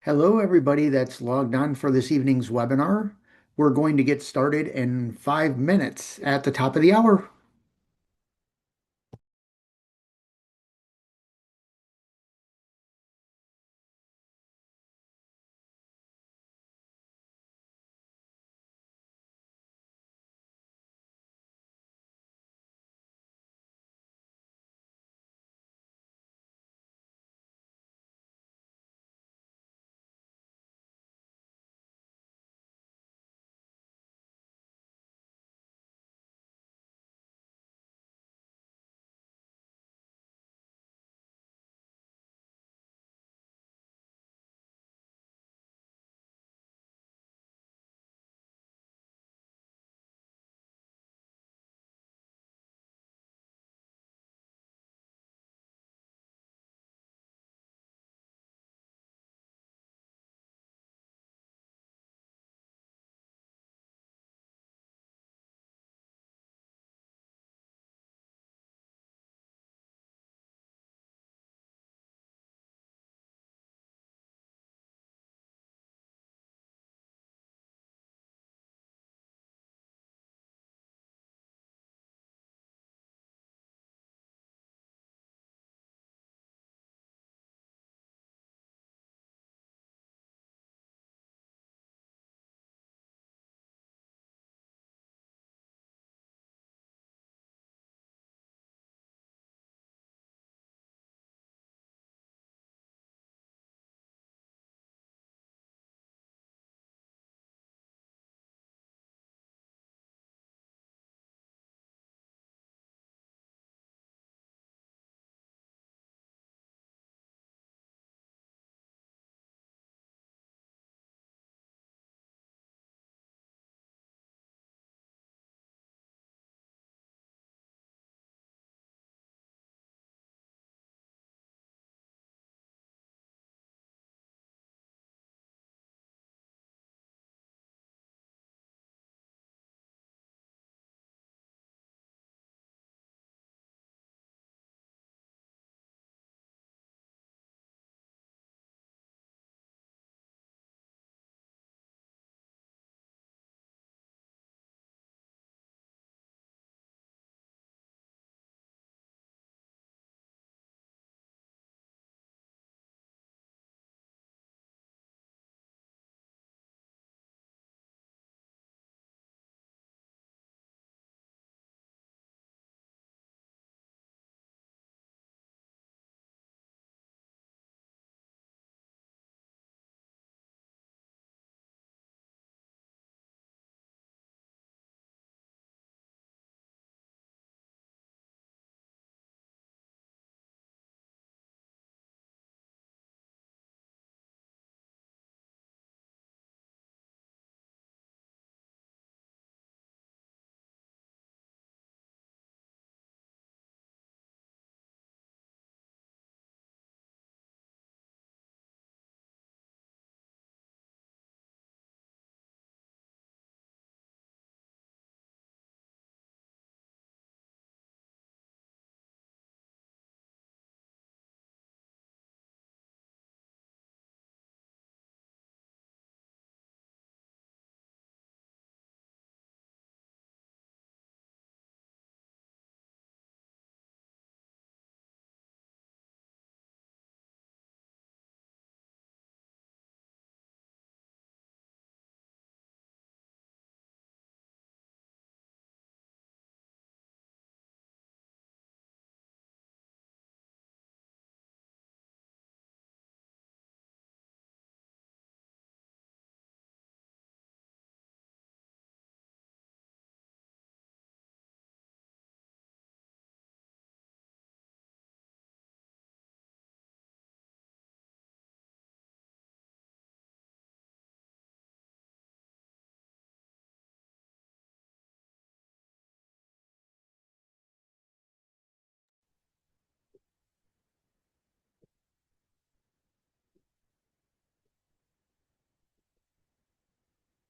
Hello, everybody that's logged on for this evening's webinar. We're going to get started in 5 minutes at the top of the hour.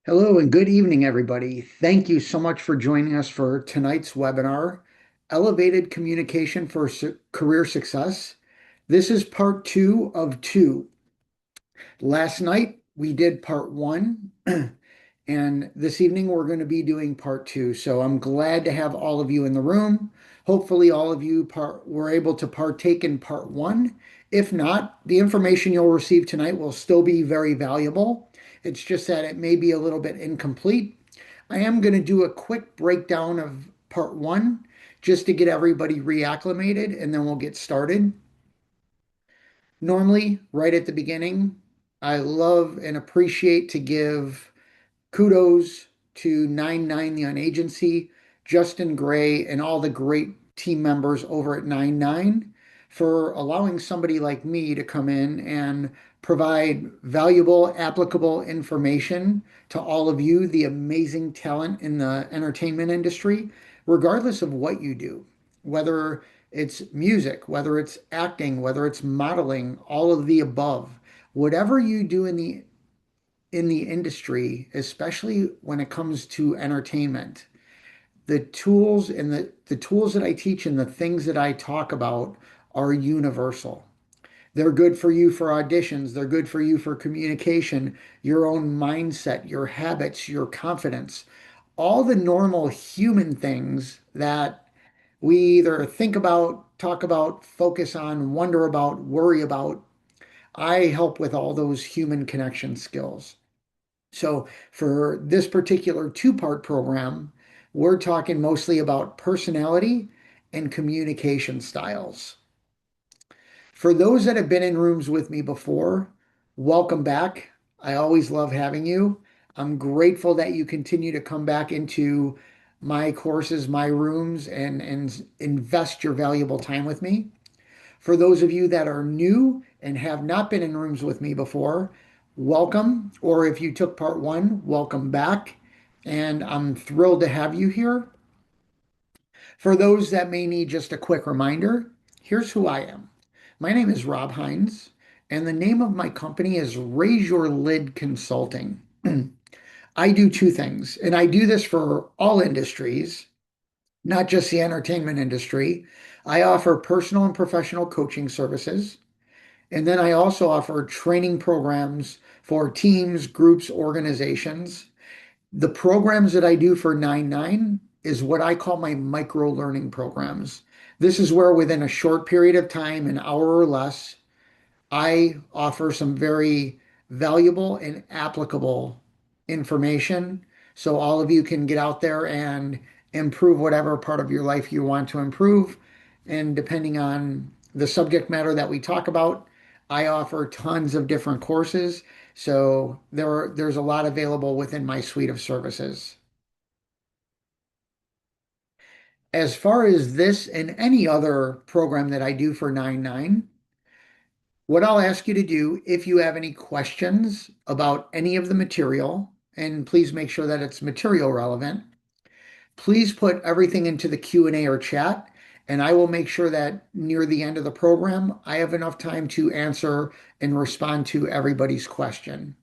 Hello and good evening, everybody. Thank you so much for joining us for tonight's webinar, Elevated Communication for Career Success. This is part two of two. Last night we did part one, and this evening we're going to be doing part two. So I'm glad to have all of you in the room. Hopefully, all of you were able to partake in part one. If not, the information you'll receive tonight will still be very valuable. It's just that it may be a little bit incomplete. I am going to do a quick breakdown of part one just to get everybody reacclimated, and then we'll get started. Normally, right at the beginning, I love and appreciate to give kudos to 99 The Unagency, Justin Gray, and all the great team members over at 99 for allowing somebody like me to come in and provide valuable, applicable information to all of you, the amazing talent in the entertainment industry, regardless of what you do, whether it's music, whether it's acting, whether it's modeling, all of the above. Whatever you do in the industry, especially when it comes to entertainment, the tools and the tools that I teach and the things that I talk about are universal. They're good for you for auditions, they're good for you for communication, your own mindset, your habits, your confidence, all the normal human things that we either think about, talk about, focus on, wonder about, worry about. I help with all those human connection skills. So for this particular two-part program, we're talking mostly about personality and communication styles. For those that have been in rooms with me before, welcome back. I always love having you. I'm grateful that you continue to come back into my courses, my rooms, and invest your valuable time with me. For those of you that are new and have not been in rooms with me before, welcome. Or if you took part one, welcome back. And I'm thrilled to have you here. For those that may need just a quick reminder, here's who I am. My name is Rob Hinds, and the name of my company is Raise Your Lid Consulting. I do two things, and I do this for all industries, not just the entertainment industry. I offer personal and professional coaching services. And then I also offer training programs for teams, groups, organizations. The programs that I do for 99 is what I call my micro learning programs. This is where within a short period of time, an hour or less, I offer some very valuable and applicable information so all of you can get out there and improve whatever part of your life you want to improve. And depending on the subject matter that we talk about, I offer tons of different courses. So there's a lot available within my suite of services. As far as this and any other program that I do for 99, what I'll ask you to do, if you have any questions about any of the material, and please make sure that it's material relevant, please put everything into the Q&A or chat, and I will make sure that near the end of the program, I have enough time to answer and respond to everybody's question.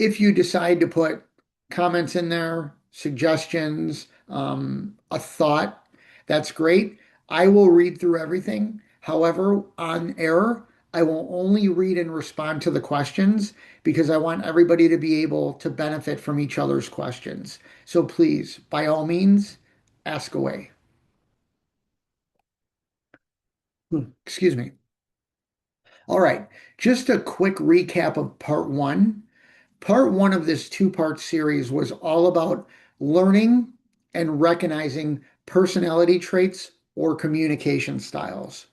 If you decide to put comments in there, suggestions, a thought, that's great. I will read through everything. However, on air, I will only read and respond to the questions because I want everybody to be able to benefit from each other's questions. So please, by all means, ask away. Excuse me. All right, just a quick recap of part one. Part one of this two-part series was all about learning and recognizing personality traits or communication styles.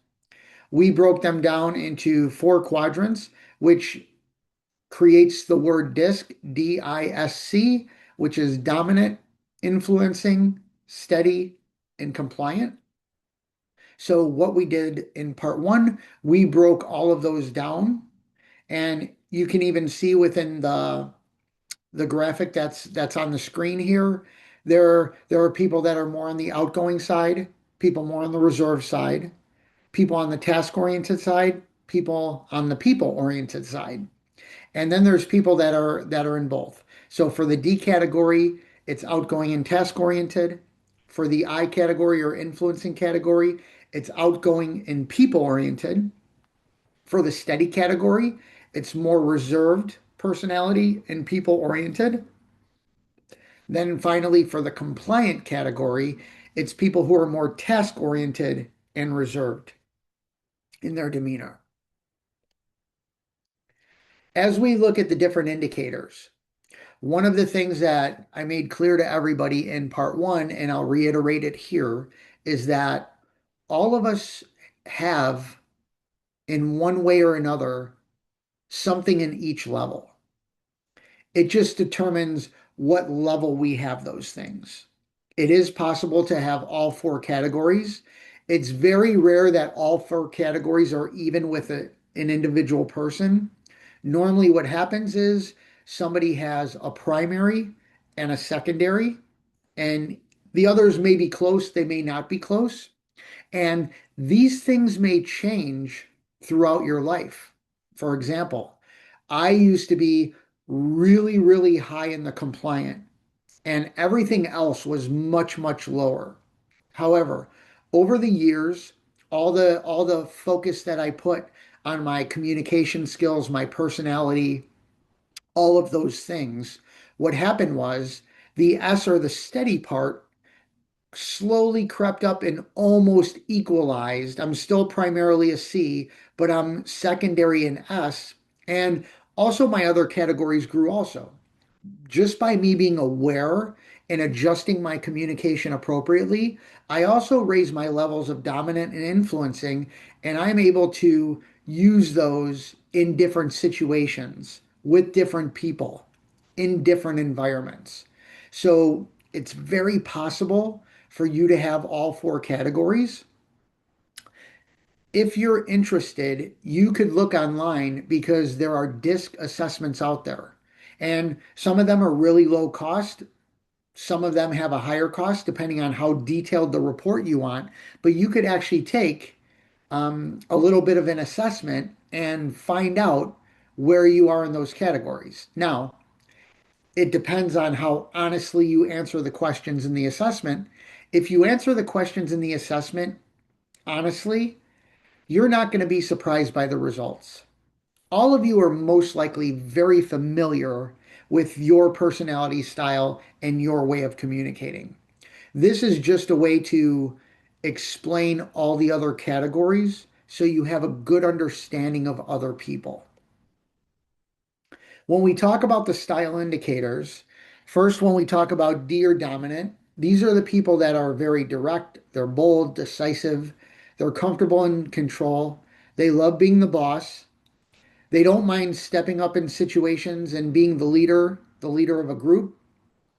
We broke them down into four quadrants, which creates the word DISC, DISC, which is dominant, influencing, steady, and compliant. So, what we did in part one, we broke all of those down, and you can even see within the graphic that's on the screen here. There are people that are more on the outgoing side, people more on the reserve side, people on the task-oriented side, people on the people-oriented side. And then there's people that are in both. So for the D category, it's outgoing and task-oriented. For the I category or influencing category, it's outgoing and people-oriented. For the steady category, it's more reserved personality and people oriented. Then finally, for the compliant category, it's people who are more task oriented and reserved in their demeanor. As we look at the different indicators, one of the things that I made clear to everybody in part one, and I'll reiterate it here, is that all of us have, in one way or another, something in each level. It just determines what level we have those things. It is possible to have all four categories. It's very rare that all four categories are even with an individual person. Normally, what happens is somebody has a primary and a secondary, and the others may be close, they may not be close. And these things may change throughout your life. For example, I used to be really, really high in the compliant, and everything else was much, much lower. However, over the years, all the focus that I put on my communication skills, my personality, all of those things, what happened was the S or the steady part slowly crept up and almost equalized. I'm still primarily a C, but I'm secondary in S. And also my other categories grew also. Just by me being aware and adjusting my communication appropriately, I also raise my levels of dominant and influencing, and I'm able to use those in different situations with different people in different environments. So it's very possible for you to have all four categories. If you're interested, you could look online because there are DISC assessments out there. And some of them are really low cost. Some of them have a higher cost depending on how detailed the report you want. But you could actually take a little bit of an assessment and find out where you are in those categories. Now, it depends on how honestly you answer the questions in the assessment. If you answer the questions in the assessment honestly, you're not going to be surprised by the results. All of you are most likely very familiar with your personality style and your way of communicating. This is just a way to explain all the other categories so you have a good understanding of other people. When we talk about the style indicators, first, when we talk about D or dominant, these are the people that are very direct, they're bold, decisive, they're comfortable in control, they love being the boss, they don't mind stepping up in situations and being the leader of a group.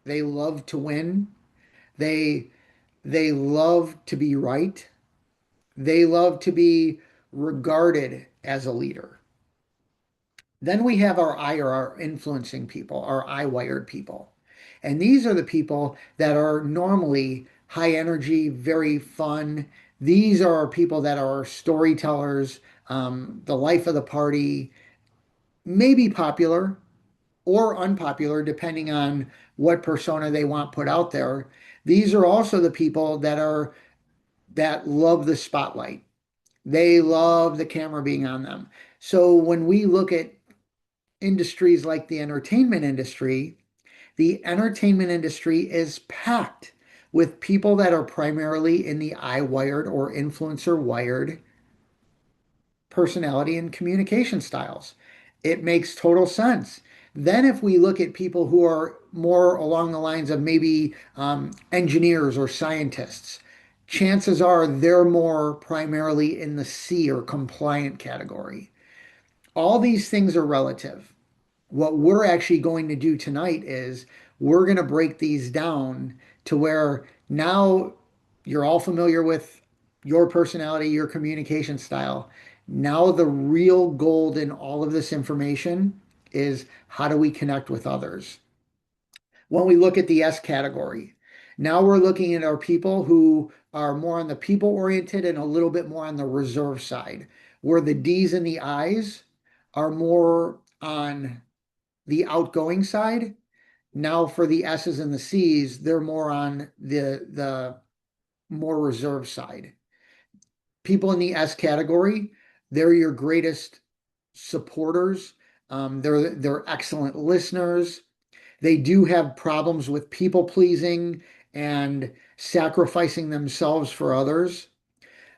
They love to win. They they love to be right. They love to be regarded as a leader. Then we have our I or our influencing people, our I wired people. And these are the people that are normally high energy, very fun. These are people that are storytellers, the life of the party, maybe popular or unpopular, depending on what persona they want put out there. These are also the people that love the spotlight. They love the camera being on them. So when we look at industries like the entertainment industry is packed with people that are primarily in the I wired or influencer wired personality and communication styles. It makes total sense. Then, if we look at people who are more along the lines of maybe engineers or scientists, chances are they're more primarily in the C or compliant category. All these things are relative. What we're actually going to do tonight is we're going to break these down to where now you're all familiar with your personality, your communication style. Now, the real gold in all of this information is how do we connect with others? When we look at the S category, now we're looking at our people who are more on the people oriented and a little bit more on the reserve side, where the D's and the I's are more on the outgoing side. Now for the S's and the C's, they're more on the more reserved side. People in the S category, they're your greatest supporters. They're excellent listeners. They do have problems with people pleasing and sacrificing themselves for others.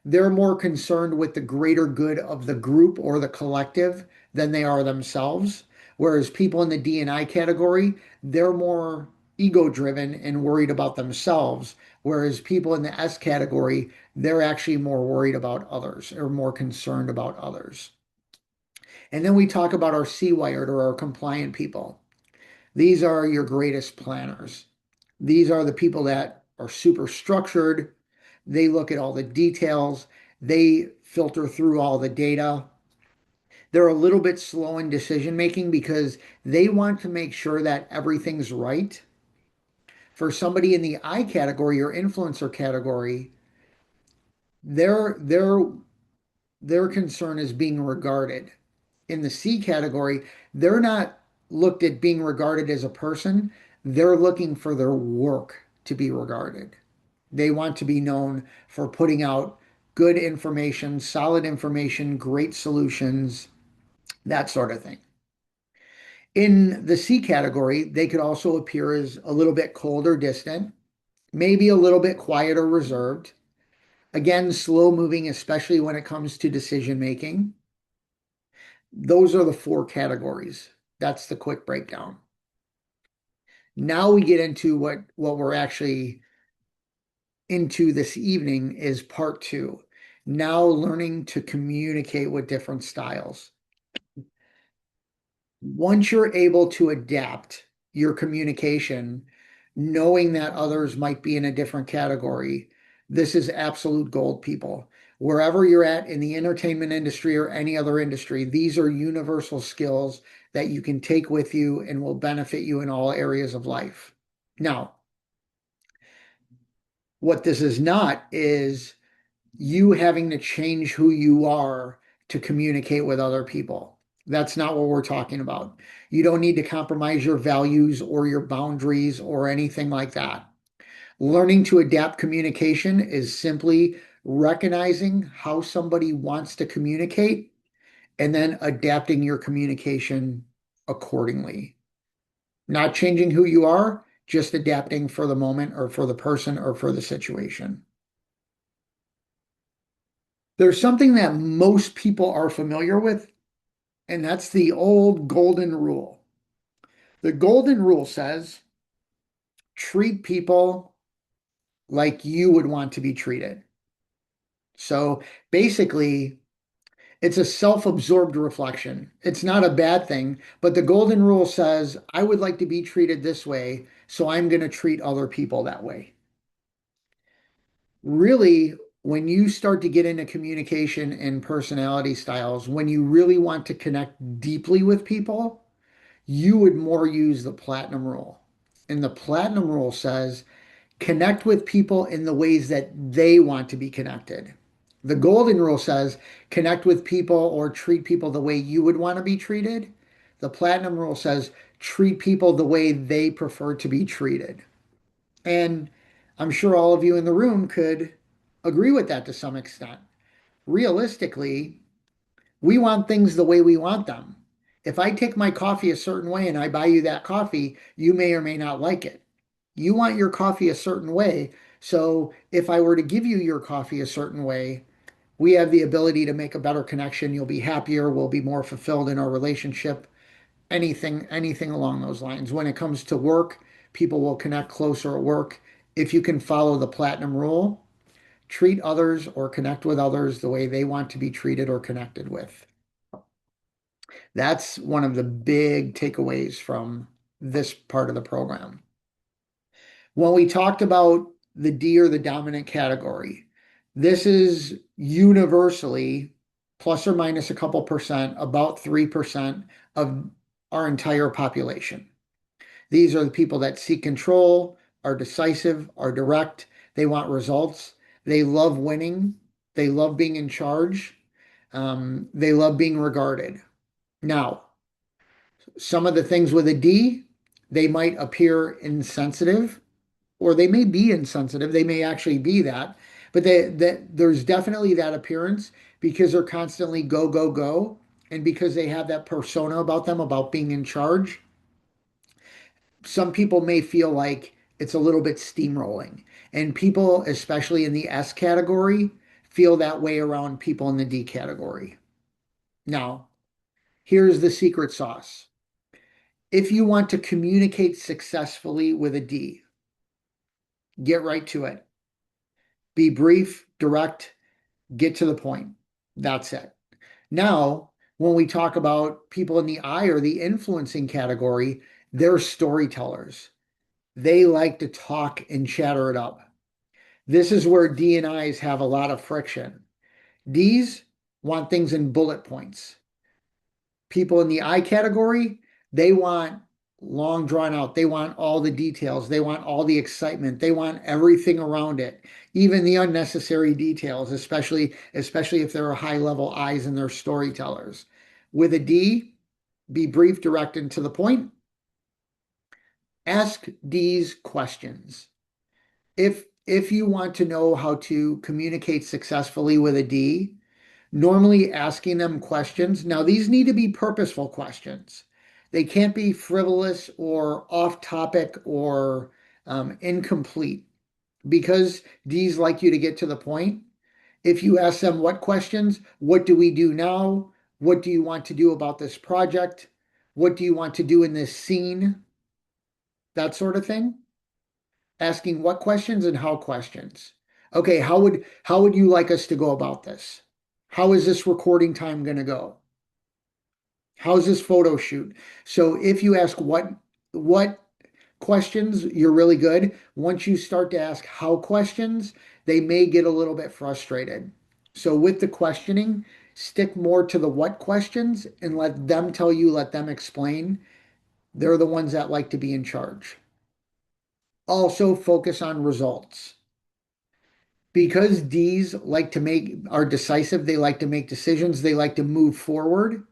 They're more concerned with the greater good of the group or the collective than they are themselves. Whereas people in the D and I category, they're more ego driven and worried about themselves. Whereas people in the S category, they're actually more worried about others or more concerned about others. And then we talk about our C wired or our compliant people. These are your greatest planners. These are the people that are super structured. They look at all the details. They filter through all the data. They're a little bit slow in decision making because they want to make sure that everything's right. For somebody in the I category or influencer category, their their their concern is being regarded. In the C category, they're not looked at being regarded as a person. They're looking for their work to be regarded. They want to be known for putting out good information, solid information, great solutions, that sort of thing. In the C category, they could also appear as a little bit cold or distant, maybe a little bit quiet or reserved. Again, slow moving, especially when it comes to decision making. Those are the four categories. That's the quick breakdown. Now we get into what we're actually into this evening is part two. Now learning to communicate with different styles. Once you're able to adapt your communication, knowing that others might be in a different category, this is absolute gold, people. Wherever you're at in the entertainment industry or any other industry, these are universal skills that you can take with you and will benefit you in all areas of life. Now, what this is not is you having to change who you are to communicate with other people. That's not what we're talking about. You don't need to compromise your values or your boundaries or anything like that. Learning to adapt communication is simply recognizing how somebody wants to communicate and then adapting your communication accordingly. Not changing who you are, just adapting for the moment or for the person or for the situation. There's something that most people are familiar with, and that's the old golden rule. The golden rule says treat people like you would want to be treated. So basically, it's a self-absorbed reflection. It's not a bad thing, but the golden rule says, I would like to be treated this way, so I'm going to treat other people that way. Really, when you start to get into communication and personality styles, when you really want to connect deeply with people, you would more use the platinum rule. And the platinum rule says connect with people in the ways that they want to be connected. The golden rule says connect with people or treat people the way you would want to be treated. The platinum rule says treat people the way they prefer to be treated. And I'm sure all of you in the room could agree with that to some extent. Realistically, we want things the way we want them. If I take my coffee a certain way and I buy you that coffee, you may or may not like it. You want your coffee a certain way. So if I were to give you your coffee a certain way, we have the ability to make a better connection. You'll be happier. We'll be more fulfilled in our relationship. Anything along those lines. When it comes to work, people will connect closer at work. If you can follow the platinum rule, treat others or connect with others the way they want to be treated or connected with. That's one of the big takeaways from this part of the program. When we talked about the D or the dominant category, this is universally plus or minus a couple percent, about 3% of our entire population. These are the people that seek control, are decisive, are direct. They want results. They love winning. They love being in charge. They love being regarded. Now, some of the things with a D, they might appear insensitive, or they may be insensitive. They may actually be that, but there's definitely that appearance because they're constantly go, go, go. and because they have that persona about them, about being in charge, some people may feel like it's a little bit steamrolling. And people, especially in the S category, feel that way around people in the D category. Now, here's the secret sauce. If you want to communicate successfully with a D, get right to it. Be brief, direct, get to the point. That's it. Now, when we talk about people in the I or the influencing category, they're storytellers. They like to talk and chatter it up. This is where D and I's have a lot of friction. D's want things in bullet points. People in the I category, they want long drawn out. They want all the details. They want all the excitement. They want everything around it, even the unnecessary details, especially if there are high level I's and they're storytellers. With a D, be brief, direct, and to the point. Ask D's questions. If you want to know how to communicate successfully with a D, normally asking them questions. Now, these need to be purposeful questions. They can't be frivolous or off topic or incomplete because D's like you to get to the point. If you ask them what questions, what do we do now? What do you want to do about this project? What do you want to do in this scene? That sort of thing. Asking what questions and how questions. Okay, how would you like us to go about this? How is this recording time going to go? How's this photo shoot? So if you ask what questions, you're really good. Once you start to ask how questions, they may get a little bit frustrated. So with the questioning, stick more to the what questions and let them tell you, let them explain. They're the ones that like to be in charge. Also focus on results. Because D's like to are decisive, they like to make decisions, they like to move forward,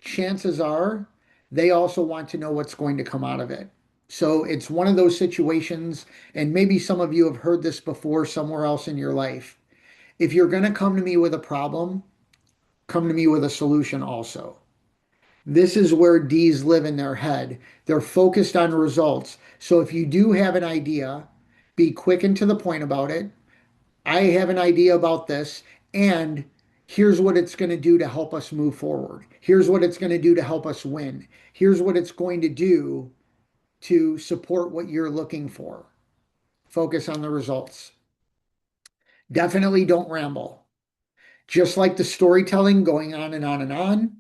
chances are they also want to know what's going to come out of it. So it's one of those situations, and maybe some of you have heard this before somewhere else in your life. If you're going to come to me with a problem, come to me with a solution also. This is where D's live in their head. They're focused on results. So if you do have an idea, be quick and to the point about it. I have an idea about this, and here's what it's going to do to help us move forward. Here's what it's going to do to help us win. Here's what it's going to do to support what you're looking for. Focus on the results. Definitely don't ramble. Just like the storytelling going on and on and on.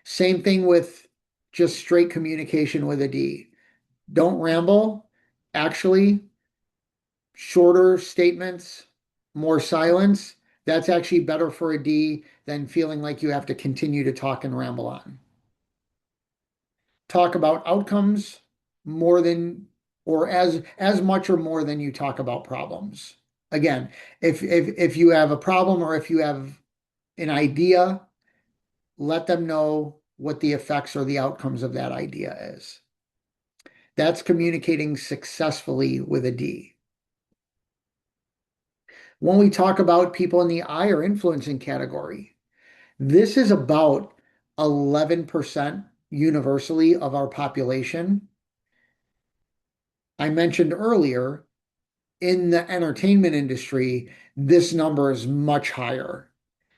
Same thing with just straight communication with a D. Don't ramble. Actually, shorter statements, more silence. That's actually better for a D than feeling like you have to continue to talk and ramble on. Talk about outcomes more than or as much or more than you talk about problems. Again, if you have a problem or if you have an idea, let them know what the effects or the outcomes of that idea is. That's communicating successfully with a D. When we talk about people in the I or influencing category, this is about 11% universally of our population. I mentioned earlier, in the entertainment industry, this number is much higher.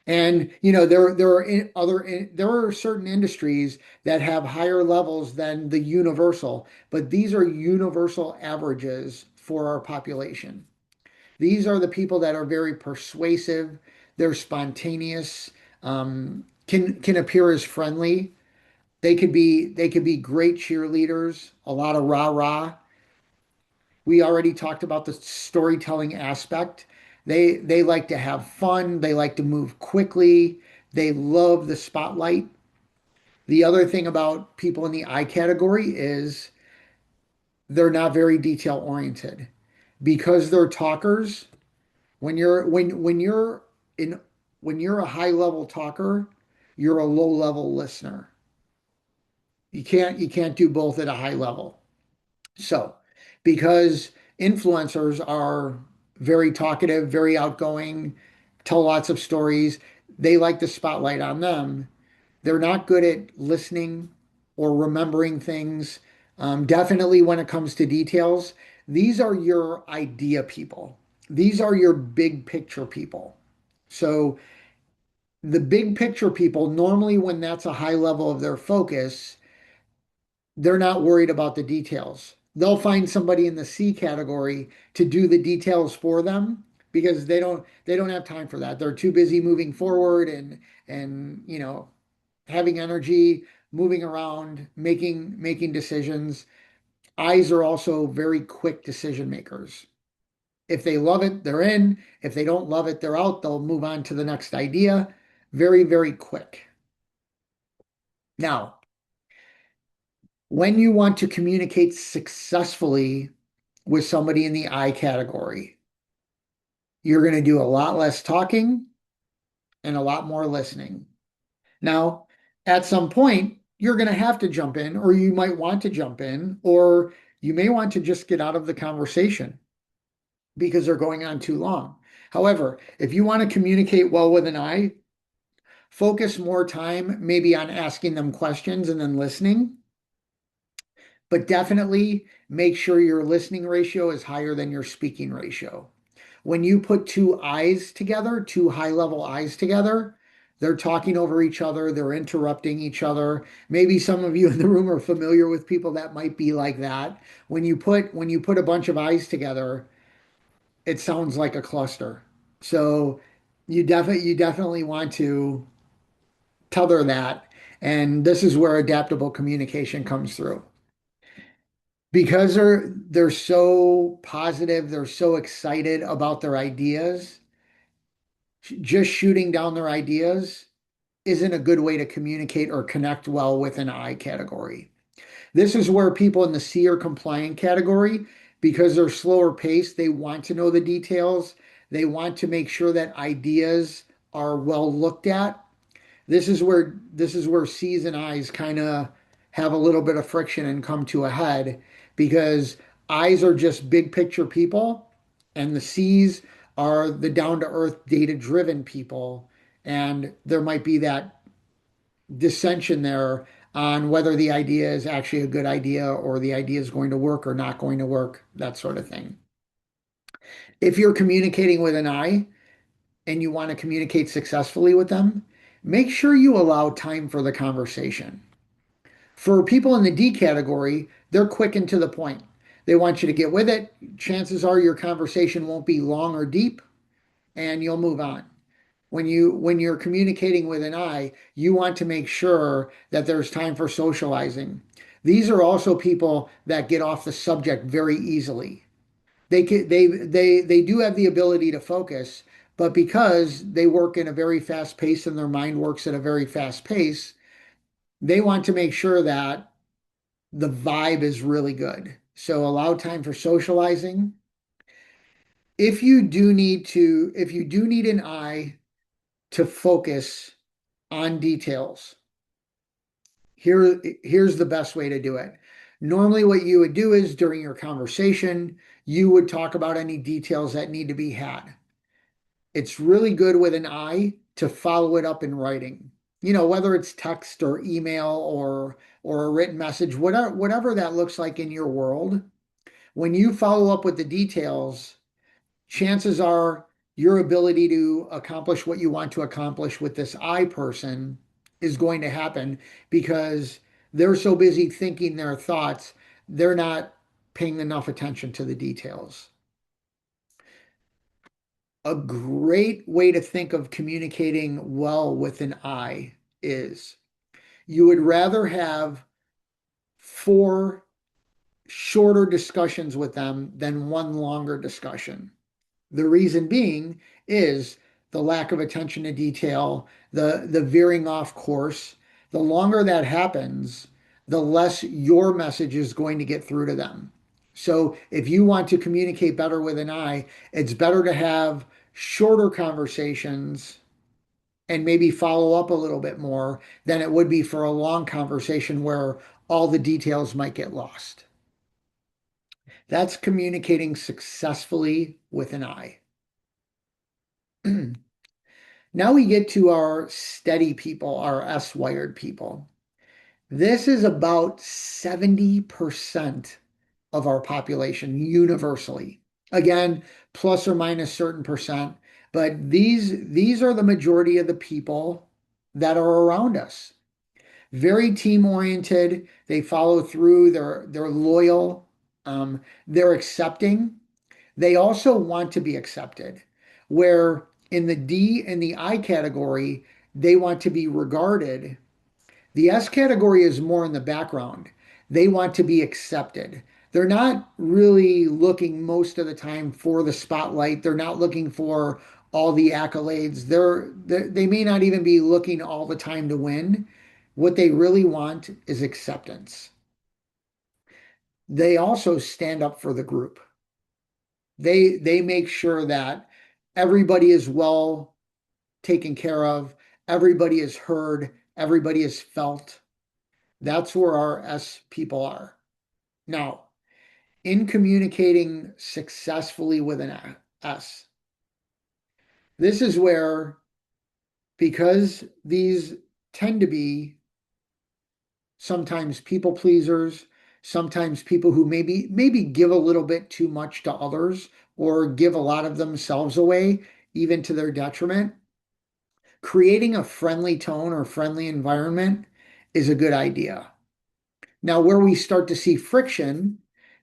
And there are certain industries that have higher levels than the universal, but these are universal averages for our population. These are the people that are very persuasive, they're spontaneous, can appear as friendly. They could be great cheerleaders, a lot of rah-rah. We already talked about the storytelling aspect. They like to have fun, they like to move quickly, they love the spotlight. The other thing about people in the I category is they're not very detail oriented. Because they're talkers, when you're in when you're a high level talker, you're a low level listener. You can't do both at a high level. So, because influencers are very talkative, very outgoing, tell lots of stories, they like the spotlight on them. They're not good at listening or remembering things. Definitely when it comes to details, these are your idea people. These are your big picture people. So the big picture people, normally when that's a high level of their focus, they're not worried about the details. They'll find somebody in the C category to do the details for them because they don't have time for that. They're too busy moving forward and having energy, moving around, making decisions. Eyes are also very quick decision makers. If they love it, they're in. If they don't love it, they're out. They'll move on to the next idea. Very, very quick. Now, when you want to communicate successfully with somebody in the I category, you're going to do a lot less talking and a lot more listening. Now, at some point, you're going to have to jump in, or you might want to jump in, or you may want to just get out of the conversation because they're going on too long. However, if you want to communicate well with an I, focus more time maybe on asking them questions and then listening, but definitely make sure your listening ratio is higher than your speaking ratio. When you put two eyes together, two high level eyes together, they're talking over each other, they're interrupting each other. Maybe some of you in the room are familiar with people that might be like that. When you put a bunch of eyes together, it sounds like a cluster. So you definitely want to tether that. And this is where adaptable communication comes through. Because they're so positive, they're so excited about their ideas, just shooting down their ideas isn't a good way to communicate or connect well with an I category. This is where people in the C or compliant category, because they're slower paced, they want to know the details. They want to make sure that ideas are well looked at. This is where C's and I's kind of have a little bit of friction and come to a head because I's are just big picture people and the C's are the down to earth data driven people, and there might be that dissension there on whether the idea is actually a good idea or the idea is going to work or not going to work, that sort of thing. If you're communicating with an I and you want to communicate successfully with them, make sure you allow time for the conversation. For people in the D category, they're quick and to the point. They want you to get with it. Chances are your conversation won't be long or deep and you'll move on. When you're communicating with an I, you want to make sure that there's time for socializing. These are also people that get off the subject very easily. They do have the ability to focus, but because they work in a very fast pace and their mind works at a very fast pace, they want to make sure that the vibe is really good. So allow time for socializing. If you do need an eye to focus on details, here's the best way to do it. Normally, what you would do is during your conversation, you would talk about any details that need to be had. It's really good with an eye to follow it up in writing. Whether it's text or email or a written message, whatever that looks like in your world. When you follow up with the details, chances are your ability to accomplish what you want to accomplish with this I person is going to happen because they're so busy thinking their thoughts, they're not paying enough attention to the details. A great way to think of communicating well with an I is you would rather have four shorter discussions with them than one longer discussion. The reason being is the lack of attention to detail, the veering off course. The longer that happens, the less your message is going to get through to them. So if you want to communicate better with an I, it's better to have shorter conversations and maybe follow up a little bit more than it would be for a long conversation where all the details might get lost. That's communicating successfully with an I. Now we get to our steady people, our S-wired people. This is about 70% of our population universally. Again, plus or minus certain percent, but these are the majority of the people that are around us. Very team oriented. They follow through. They're loyal. They're accepting. They also want to be accepted. Where in the D and the I category, they want to be regarded. The S category is more in the background. They want to be accepted. They're not really looking most of the time for the spotlight. They're not looking for all the accolades. They may not even be looking all the time to win. What they really want is acceptance. They also stand up for the group. They make sure that everybody is well taken care of, everybody is heard, everybody is felt. That's where our S people are. Now, in communicating successfully with an S, this is where, because these tend to be sometimes people pleasers, sometimes people who maybe give a little bit too much to others or give a lot of themselves away, even to their detriment. Creating a friendly tone or friendly environment is a good idea. Now, where we start to see friction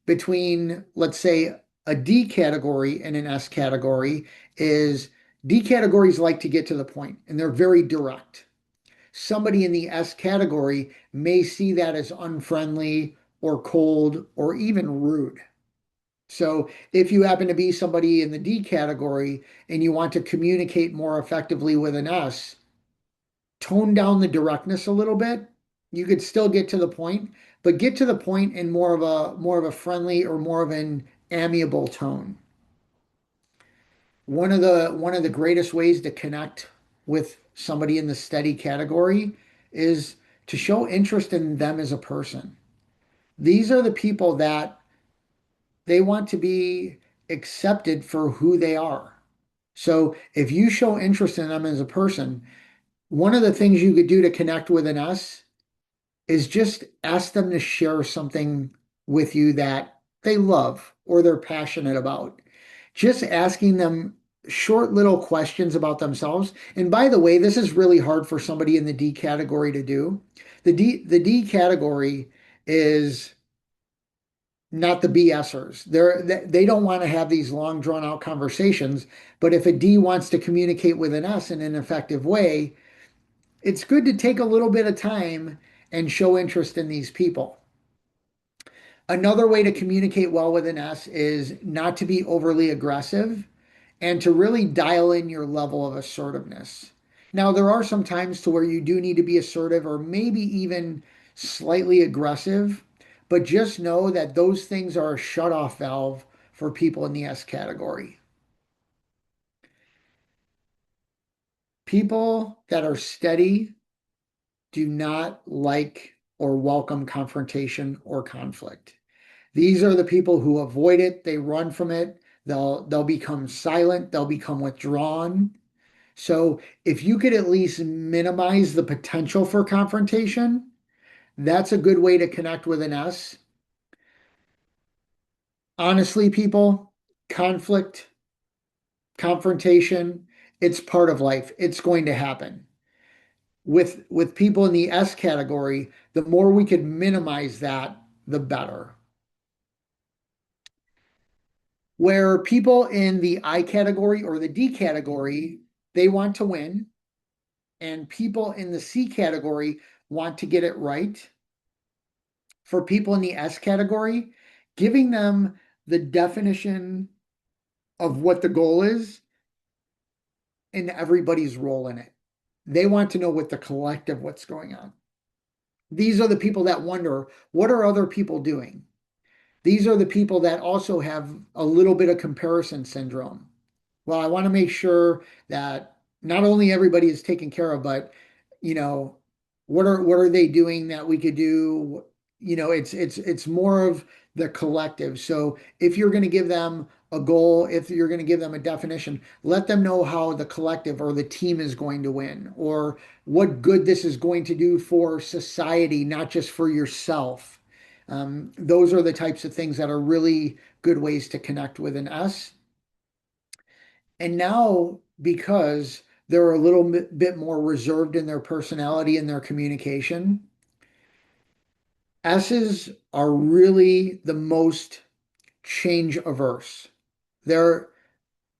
between, let's say, a D category and an S category is D categories like to get to the point and they're very direct. Somebody in the S category may see that as unfriendly or cold or even rude. So if you happen to be somebody in the D category and you want to communicate more effectively with an S, tone down the directness a little bit. You could still get to the point, but get to the point in more of a friendly or more of an amiable tone. One of the greatest ways to connect with somebody in the steady category is to show interest in them as a person. These are the people that they want to be accepted for who they are. So if you show interest in them as a person, one of the things you could do to connect with an S is just ask them to share something with you that they love or they're passionate about. Just asking them short little questions about themselves. And by the way, this is really hard for somebody in the D category to do. The D category is not the BSers. They don't want to have these long drawn out conversations, but if a D wants to communicate with an S in an effective way, it's good to take a little bit of time and show interest in these people. Another way to communicate well with an S is not to be overly aggressive and to really dial in your level of assertiveness. Now, there are some times to where you do need to be assertive or maybe even slightly aggressive, but just know that those things are a shut-off valve for people in the S category. People that are steady do not like or welcome confrontation or conflict. These are the people who avoid it, they run from it, they'll become silent, they'll become withdrawn. So if you could at least minimize the potential for confrontation, that's a good way to connect with an S. Honestly, people, conflict, confrontation, it's part of life. It's going to happen. With people in the S category, the more we could minimize that, the better. Where people in the I category or the D category, they want to win, and people in the C category want to get it right. For people in the S category, giving them the definition of what the goal is and everybody's role in it. They want to know what the collective, what's going on. These are the people that wonder, what are other people doing? These are the people that also have a little bit of comparison syndrome. Well, I want to make sure that not only everybody is taken care of, but you know, what are they doing that we could do? it's more of the collective. So if you're going to give them a goal, if you're going to give them a definition, let them know how the collective or the team is going to win, or what good this is going to do for society, not just for yourself. Those are the types of things that are really good ways to connect with an S. And now, because they're a little bit more reserved in their personality and their communication, S's are really the most change averse. They're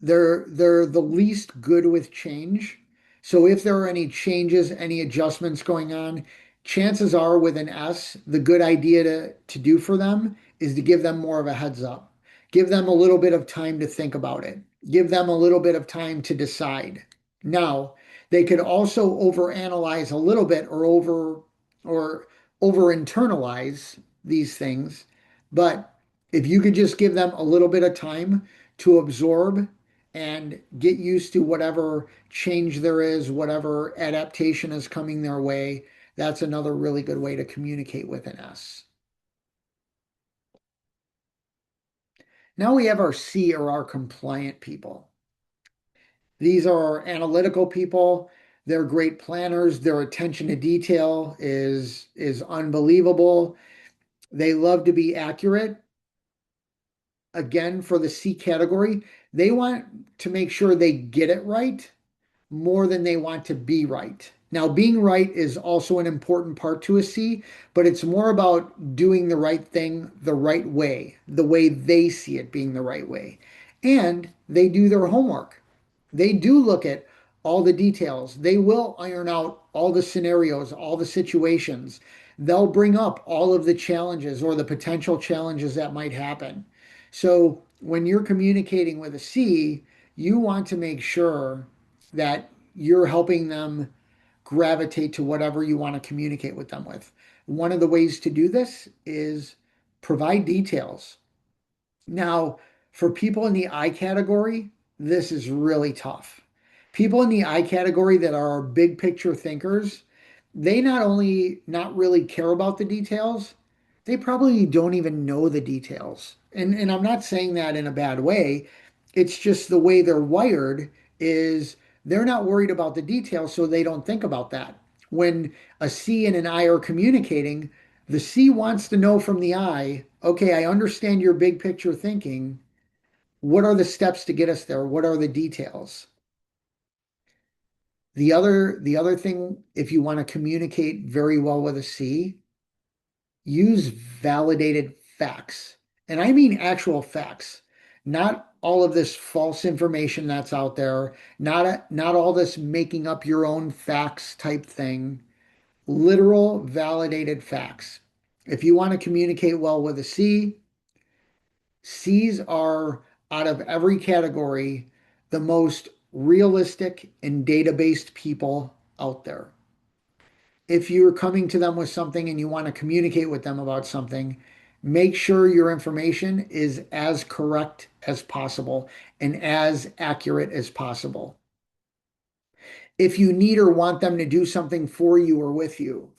they're the least good with change. So if there are any changes, any adjustments going on, chances are with an S, the good idea to do for them is to give them more of a heads up. Give them a little bit of time to think about it. Give them a little bit of time to decide. Now, they could also overanalyze a little bit or over internalize these things, but if you could just give them a little bit of time to absorb and get used to whatever change there is, whatever adaptation is coming their way, that's another really good way to communicate with an S. Now we have our C, or our compliant people. These are our analytical people. They're great planners. Their attention to detail is unbelievable. They love to be accurate. Again, for the C category, they want to make sure they get it right more than they want to be right. Now, being right is also an important part to a C, but it's more about doing the right thing the way they see it being the right way. And they do their homework. They do look at all the details. They will iron out all the scenarios, all the situations. They'll bring up all of the challenges or the potential challenges that might happen. So when you're communicating with a C, you want to make sure that you're helping them gravitate to whatever you want to communicate with them with. One of the ways to do this is provide details. Now, for people in the I category, this is really tough. People in the I category that are big picture thinkers, they not only not really care about the details, they probably don't even know the details. And I'm not saying that in a bad way. It's just the way they're wired is they're not worried about the details, so they don't think about that. When a C and an I are communicating, the C wants to know from the I, okay, I understand your big picture thinking. What are the steps to get us there? What are the details? The other thing, if you want to communicate very well with a C, use validated facts. And I mean actual facts, not all of this false information that's out there, not all this making up your own facts type thing. Literal validated facts. If you want to communicate well with a C, C's are, out of every category, the most realistic and data-based people out there. If you're coming to them with something and you want to communicate with them about something, make sure your information is as correct as possible and as accurate as possible. If you need or want them to do something for you or with you,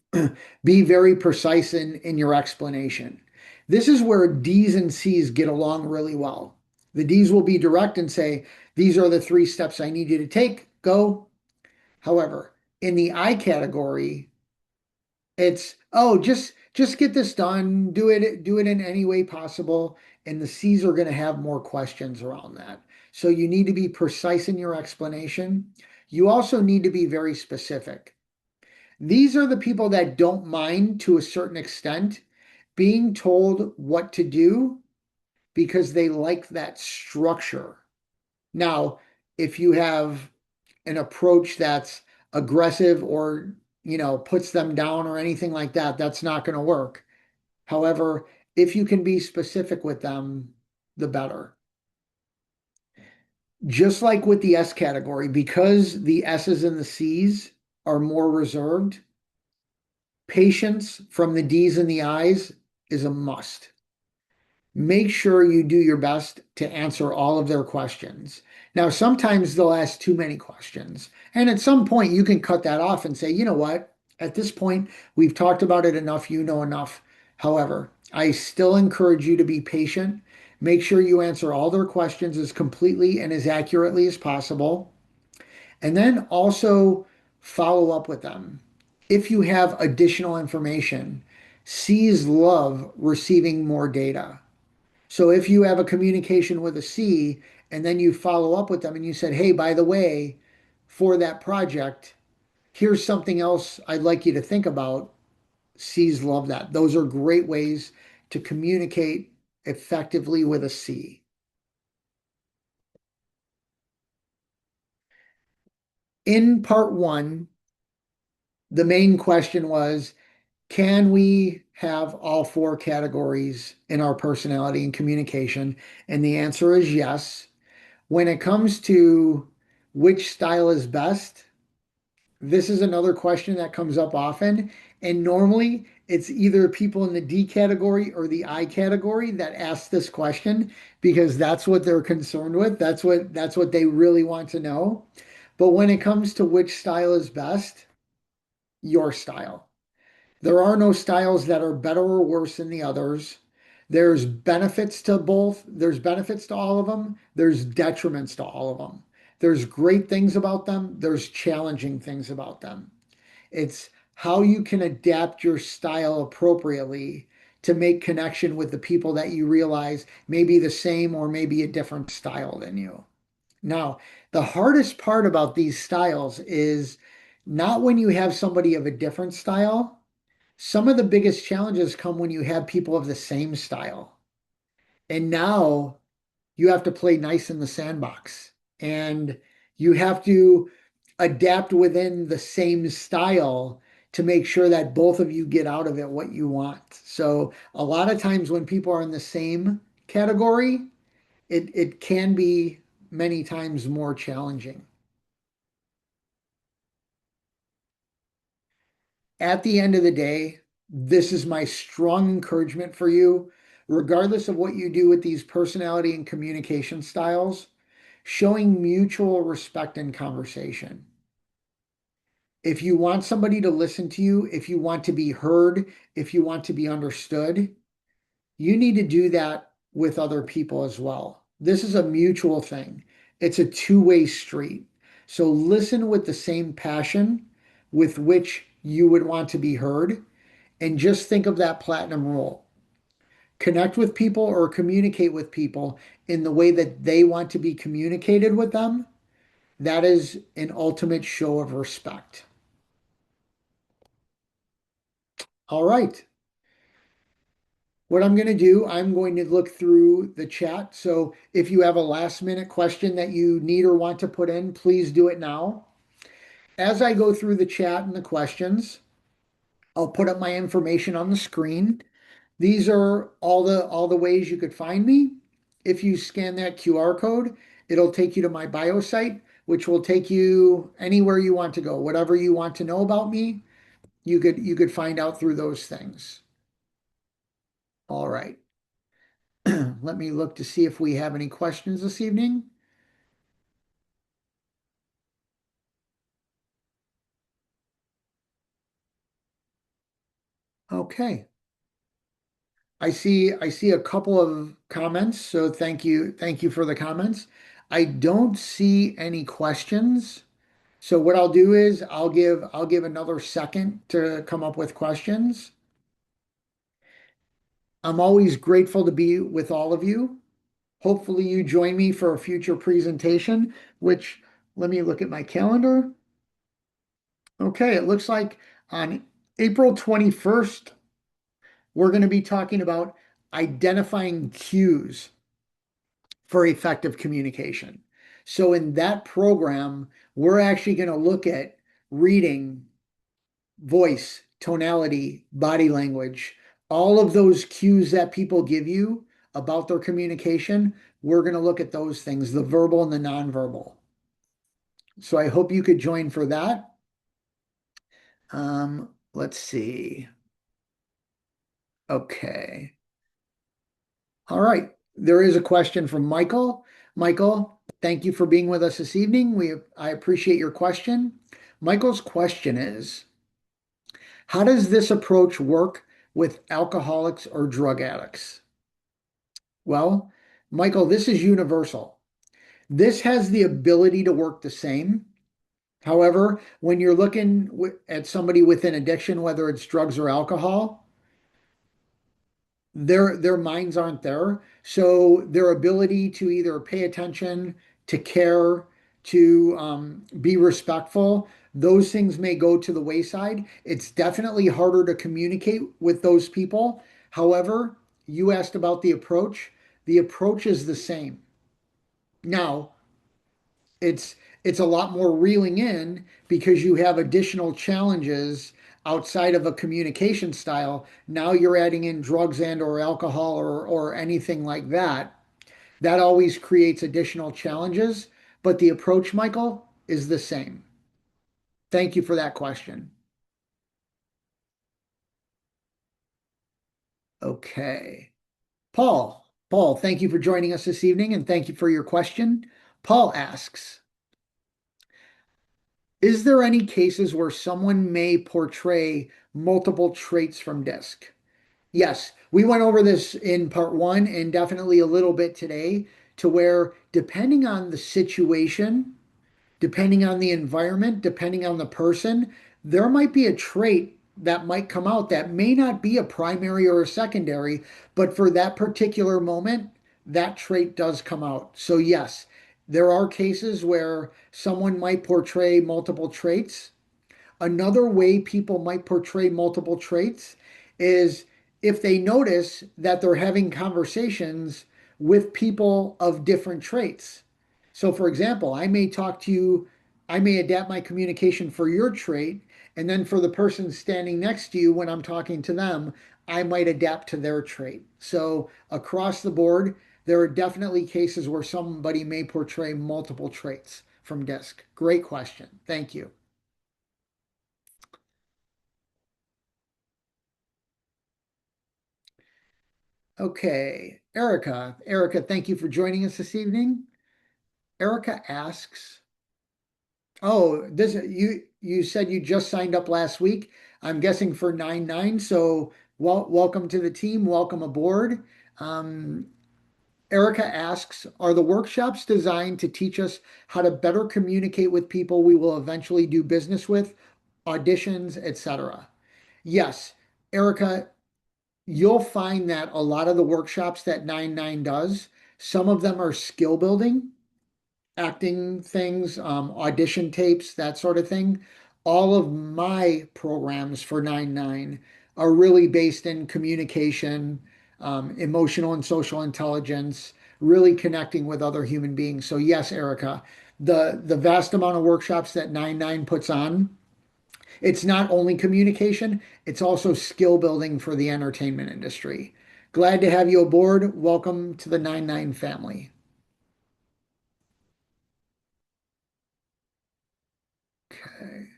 be very precise in your explanation. This is where D's and C's get along really well. The D's will be direct and say, these are the 3 steps I need you to take, go. However, in the I category, it's, oh, just get this done, do it in any way possible. And the C's are going to have more questions around that. So you need to be precise in your explanation. You also need to be very specific. These are the people that don't mind, to a certain extent, being told what to do because they like that structure. Now, if you have an approach that's aggressive or, puts them down or anything like that, that's not going to work. However, if you can be specific with them, the better. Just like with the S category, because the S's and the C's are more reserved, patience from the D's and the I's is a must. Make sure you do your best to answer all of their questions. Now, sometimes they'll ask too many questions. And at some point, you can cut that off and say, you know what? At this point, we've talked about it enough. You know enough. However, I still encourage you to be patient. Make sure you answer all their questions as completely and as accurately as possible. And then also follow up with them. If you have additional information, C's love receiving more data. So if you have a communication with a C and then you follow up with them and you said, hey, by the way, for that project, here's something else I'd like you to think about. C's love that. Those are great ways to communicate effectively with a C. In part one, the main question was, can we have all four categories in our personality and communication? And the answer is yes. When it comes to which style is best, this is another question that comes up often. And normally it's either people in the D category or the I category that ask this question because that's what they're concerned with. That's what they really want to know. But when it comes to which style is best, your style. There are no styles that are better or worse than the others. There's benefits to both. There's benefits to all of them. There's detriments to all of them. There's great things about them. There's challenging things about them. It's how you can adapt your style appropriately to make connection with the people that you realize may be the same or maybe a different style than you. Now, the hardest part about these styles is not when you have somebody of a different style. Some of the biggest challenges come when you have people of the same style. And now you have to play nice in the sandbox and you have to adapt within the same style to make sure that both of you get out of it what you want. So a lot of times when people are in the same category, it can be many times more challenging. At the end of the day, this is my strong encouragement for you, regardless of what you do with these personality and communication styles, showing mutual respect in conversation. If you want somebody to listen to you, if you want to be heard, if you want to be understood, you need to do that with other people as well. This is a mutual thing. It's a two-way street. So listen with the same passion with which you would want to be heard, and just think of that platinum rule. Connect with people or communicate with people in the way that they want to be communicated with them. That is an ultimate show of respect. All right. What I'm going to do, I'm going to look through the chat. So if you have a last minute question that you need or want to put in, please do it now. As I go through the chat and the questions, I'll put up my information on the screen. These are all the ways you could find me. If you scan that QR code, it'll take you to my bio site, which will take you anywhere you want to go. Whatever you want to know about me, you could find out through those things. All right. Let me look to see if we have any questions this evening. Okay. I see a couple of comments, so thank you. Thank you for the comments. I don't see any questions. So what I'll do is I'll give another second to come up with questions. I'm always grateful to be with all of you. Hopefully you join me for a future presentation, which let me look at my calendar. Okay, it looks like on April 21st, we're going to be talking about identifying cues for effective communication. So in that program, we're actually going to look at reading, voice, tonality, body language, all of those cues that people give you about their communication. We're going to look at those things, the verbal and the nonverbal. So I hope you could join for that. Let's see. Okay. All right. There is a question from Michael. Michael, thank you for being with us this evening. I appreciate your question. Michael's question is, how does this approach work with alcoholics or drug addicts? Well, Michael, this is universal. This has the ability to work the same. However, when you're looking at somebody with an addiction, whether it's drugs or alcohol, their minds aren't there. So their ability to either pay attention, to care, to be respectful, those things may go to the wayside. It's definitely harder to communicate with those people. However, you asked about the approach. The approach is the same. Now, it's it's a lot more reeling in because you have additional challenges outside of a communication style. Now you're adding in drugs and or alcohol or anything like that. That always creates additional challenges, but the approach, Michael, is the same. Thank you for that question. Okay. Paul, thank you for joining us this evening and thank you for your question. Paul asks, is there any cases where someone may portray multiple traits from DISC? Yes, we went over this in part one and definitely a little bit today to where depending on the situation, depending on the environment, depending on the person, there might be a trait that might come out that may not be a primary or a secondary, but for that particular moment, that trait does come out. So, yes, there are cases where someone might portray multiple traits. Another way people might portray multiple traits is if they notice that they're having conversations with people of different traits. So, for example, I may talk to you, I may adapt my communication for your trait, and then for the person standing next to you when I'm talking to them, I might adapt to their trait. So, across the board, there are definitely cases where somebody may portray multiple traits from DISC. Great question. Thank you. Okay, Erica. Erica, thank you for joining us this evening. Erica asks, "Oh, this you said you just signed up last week. I'm guessing for 99. So, welcome to the team. Welcome aboard." Um, Erica asks, "Are the workshops designed to teach us how to better communicate with people we will eventually do business with, auditions, etc.?" Yes, Erica, you'll find that a lot of the workshops that 99 does, some of them are skill building, acting things, audition tapes, that sort of thing. All of my programs for 99 are really based in communication, emotional and social intelligence, really connecting with other human beings. So yes, Erica, the vast amount of workshops that 99 puts on, it's not only communication, it's also skill building for the entertainment industry. Glad to have you aboard. Welcome to the 99 family. Okay.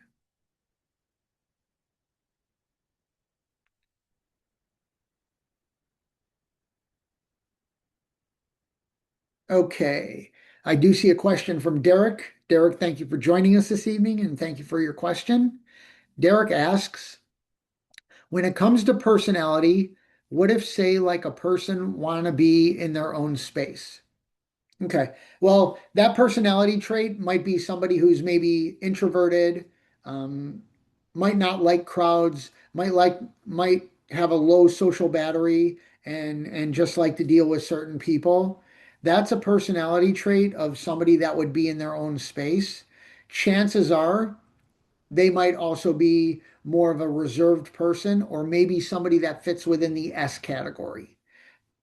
Okay. I do see a question from Derek. Derek, thank you for joining us this evening and thank you for your question. Derek asks, when it comes to personality, what if, say, like a person want to be in their own space? Okay. Well, that personality trait might be somebody who's maybe introverted, um, might not like crowds, might have a low social battery and just like to deal with certain people. That's a personality trait of somebody that would be in their own space. Chances are they might also be more of a reserved person or maybe somebody that fits within the S category.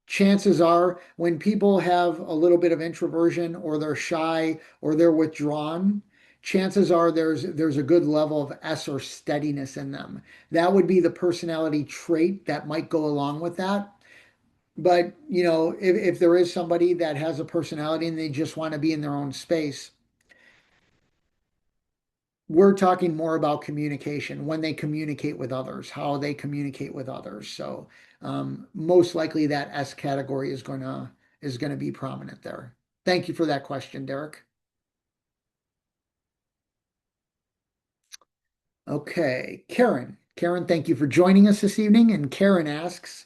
Chances are when people have a little bit of introversion or they're shy or they're withdrawn, chances are there's a good level of S or steadiness in them. That would be the personality trait that might go along with that. But if there is somebody that has a personality and they just want to be in their own space, we're talking more about communication when they communicate with others, how they communicate with others. So most likely that S category is gonna be prominent there. Thank you for that question, Derek. Okay, Karen. Karen, thank you for joining us this evening. And Karen asks,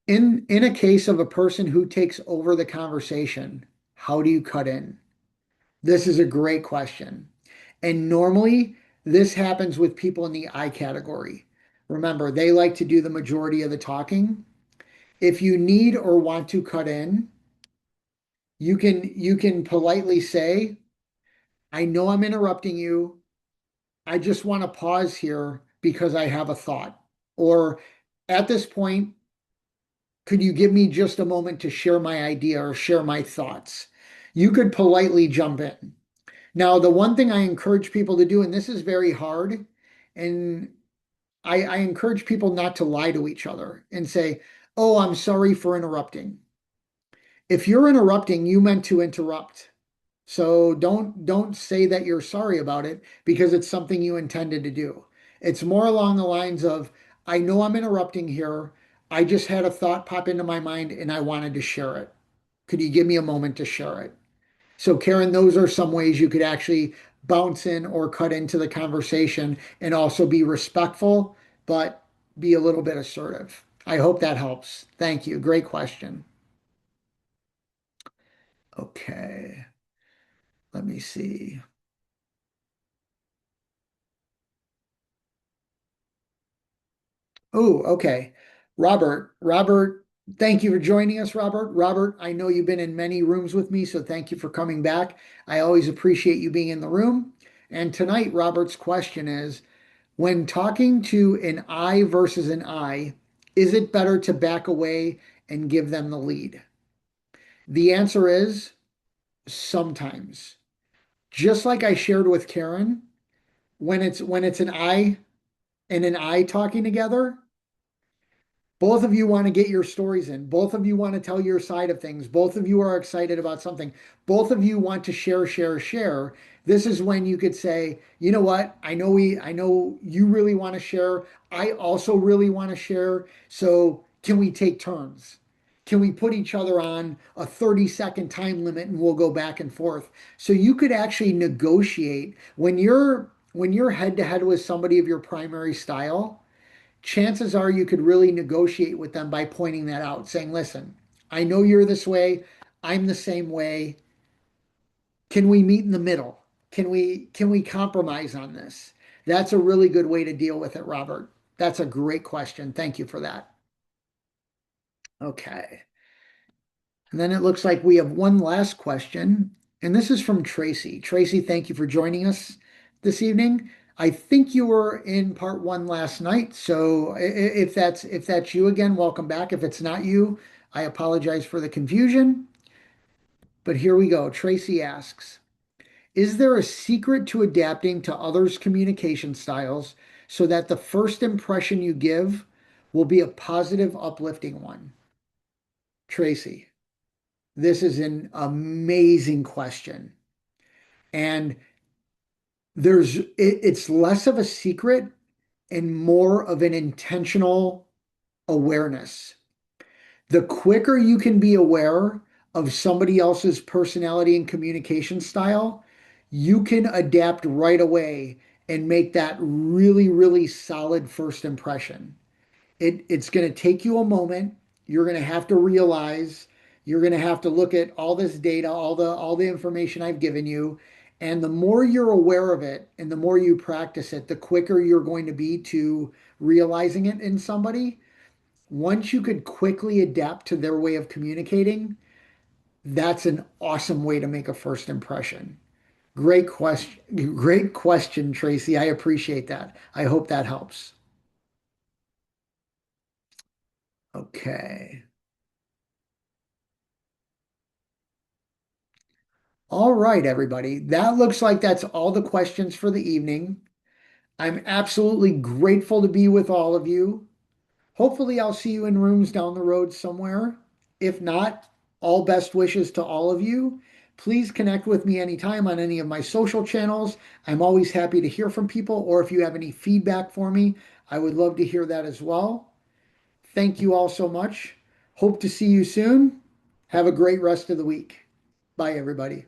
in a case of a person who takes over the conversation, how do you cut in? This is a great question. And normally this happens with people in the I category. Remember, they like to do the majority of the talking. If you need or want to cut in, you can politely say, I know I'm interrupting you. I just want to pause here because I have a thought. Or at this point, could you give me just a moment to share my idea or share my thoughts? You could politely jump in. Now, the one thing I encourage people to do, and this is very hard, and I encourage people not to lie to each other and say, oh, I'm sorry for interrupting. If you're interrupting, you meant to interrupt. So don't say that you're sorry about it because it's something you intended to do. It's more along the lines of, I know I'm interrupting here. I just had a thought pop into my mind and I wanted to share it. Could you give me a moment to share it? So Karen, those are some ways you could actually bounce in or cut into the conversation and also be respectful, but be a little bit assertive. I hope that helps. Thank you. Great question. Okay, let me see. Oh, okay. Robert, thank you for joining us, Robert. Robert, I know you've been in many rooms with me, so thank you for coming back. I always appreciate you being in the room. And tonight, Robert's question is, when talking to an I versus an I, is it better to back away and give them the lead? The answer is sometimes. Just like I shared with Karen, when it's an I and an I talking together, both of you want to get your stories in. Both of you want to tell your side of things. Both of you are excited about something. Both of you want to share, share, share. This is when you could say, you know what? I know you really want to share. I also really want to share. So can we take turns? Can we put each other on a 30-second time limit and we'll go back and forth? So you could actually negotiate when you're head to head with somebody of your primary style, chances are you could really negotiate with them by pointing that out, saying, listen, I know you're this way. I'm the same way. Can we meet in the middle? Can we compromise on this? That's a really good way to deal with it, Robert. That's a great question. Thank you for that. Okay. And then it looks like we have one last question, and this is from Tracy. Tracy, thank you for joining us this evening. I think you were in part one last night, so if that's you again, welcome back. If it's not you, I apologize for the confusion. But here we go. Tracy asks, is there a secret to adapting to others' communication styles so that the first impression you give will be a positive, uplifting one? Tracy. This is an amazing question. And it's less of a secret and more of an intentional awareness. The quicker you can be aware of somebody else's personality and communication style, you can adapt right away and make that really, really solid first impression. It's going to take you a moment. You're going to have to realize, you're going to have to look at all this data, all the information I've given you. And the more you're aware of it and the more you practice it, the quicker you're going to be to realizing it in somebody. Once you could quickly adapt to their way of communicating, that's an awesome way to make a first impression. Great question. Great question, Tracy. I appreciate that. I hope that helps. Okay. All right, everybody. That looks like that's all the questions for the evening. I'm absolutely grateful to be with all of you. Hopefully, I'll see you in rooms down the road somewhere. If not, all best wishes to all of you. Please connect with me anytime on any of my social channels. I'm always happy to hear from people, or if you have any feedback for me, I would love to hear that as well. Thank you all so much. Hope to see you soon. Have a great rest of the week. Bye, everybody.